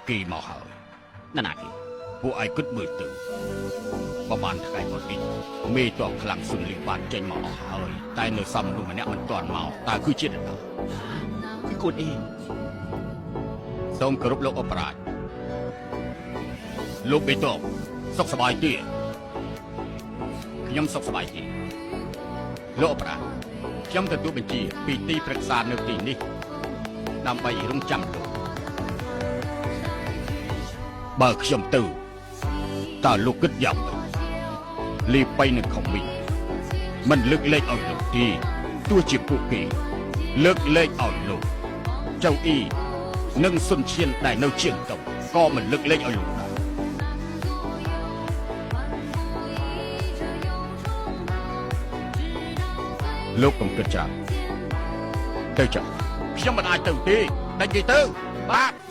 គេមកហើយ ណាណាគេ ពួកឯងគិតមើលទៅបបានថ្ងៃមុននេះមេតបខ្លាំងសុនលីបានចេញមកអស់ហើយតែនៅសំនោះម្នាក់មិនទាន់មកតើគឺជានរណា គឺកូនអេ សូមគោរពលោកអបរាជលោកមេតបសុខសប្បាយទេខ្ញុំសុខសប្បាយទេលោកអបរាជខ្ញុំទទួលបញ្ជាពីទីប្រឹក្សានៅទីនេះដើម្បីរងចាំលោកបើខ្ញុំទៅតើលោកគិតយ៉ាងម៉េចលីបៃនឹងខំវិញមិនលើកលែងឲ្យលោកទេទោះជាពួកគេលើកលែងឲ្យលោកចៅអ៊ីនិងសុនឈៀនដែលនៅជាងទៅក៏មិនលើកលែងឲ្យលោកដែរលោកកុំគិតច្រើនទៅចុះខ្ញុំមិនអាចទៅទេដាច់គេទៅបាទ